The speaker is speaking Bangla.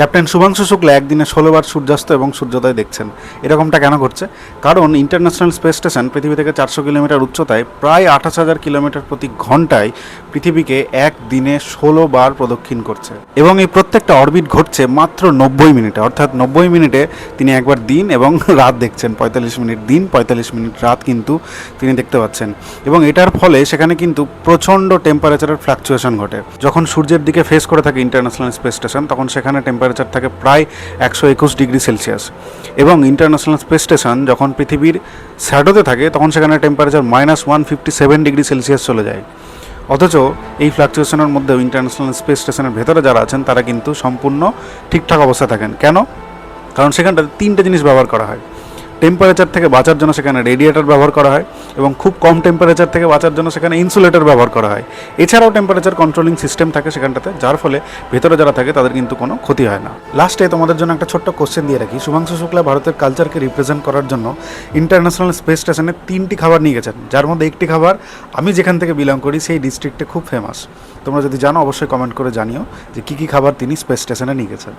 ক্যাপ্টেন শুভাংশু শুক্লা একদিনে 16বার সূর্যাস্ত এবং সূর্যোদয় দেখছেন। এরকমটা কেন ঘটছে? কারণ ইন্টারন্যাশনাল স্পেস স্টেশন পৃথিবী থেকে 400 কিলোমিটার উচ্চতায় প্রায় 28,000 কিলোমিটার প্রতি ঘন্টায় পৃথিবীকে একদিনে 16বার প্রদক্ষিণ করছে, এবং এই প্রত্যেকটা অরবিট ঘটছে মাত্র 90 মিনিটে। অর্থাৎ 90 মিনিটে তিনি একবার দিন এবং রাত দেখছেন। 45 মিনিট দিন, 45 মিনিট রাত কিন্তু তিনি দেখতে পাচ্ছেন, এবং এটার ফলে সেখানে কিন্তু প্রচণ্ড টেম্পারেচারের ফ্লাকচুয়েশন ঘটে। যখন সূর্যের দিকে ফেস করে থাকে ইন্টারন্যাশনাল স্পেস স্টেশন, তখন সেখানে টেম্পারেচার থাকে প্রায় 121 ডিগ্রি সেলসিয়াস, এবং ইন্টারন্যাশনাল স্পেস স্টেশন যখন পৃথিবীর শ্যাডোতে থাকে তখন সেখানে টেম্পারেচার -157 ডিগ্রি সেলসিয়াস চলে যায়। অথচ এই ফ্লাকচুয়েশনের মধ্যেও ইন্টারন্যাশনাল স্পেস স্টেশনের ভেতরে যারা আছেন তারা কিন্তু সম্পূর্ণ ঠিকঠাক অবস্থায় থাকেন। কেন? কারণ সেখানটাতে 3টে জিনিস ব্যবহার করা হয়। টেম্পারেচার থেকে বাঁচার জন্য সেখানে রেডিয়েটর ব্যবহার করা হয়, এবং খুব কম টেম্পারেচার থেকে বাঁচার জন্য সেখানে ইনসুলেটর ব্যবহার করা হয়। এছাড়াও টেম্পারেচার কন্ট্রোলিং সিস্টেম থাকে সেখানটাতে, যার ফলে ভেতরে যারা থাকে তাদের কিন্তু কোনো ক্ষতি হয় না। লাস্টে তোমাদের জন্য একটা ছোট্ট কোশ্চেন দিয়ে রাখি। শুভাংশু শুক্লা ভারতের কালচারকে রিপ্রেজেন্ট করার জন্য ইন্টারন্যাশনাল স্পেস স্টেশনে 3টি খাবার নিয়ে গেছেন, যার মধ্যে একটি খাবার আমি যেখান থেকে বিলং করি সেই ডিস্ট্রিক্টে খুব ফেমাস। তোমরা যদি জানো অবশ্যই কমেন্ট করে জানিও যে কী কী খাবার তিনি স্পেস স্টেশনে নিয়ে গেছেন।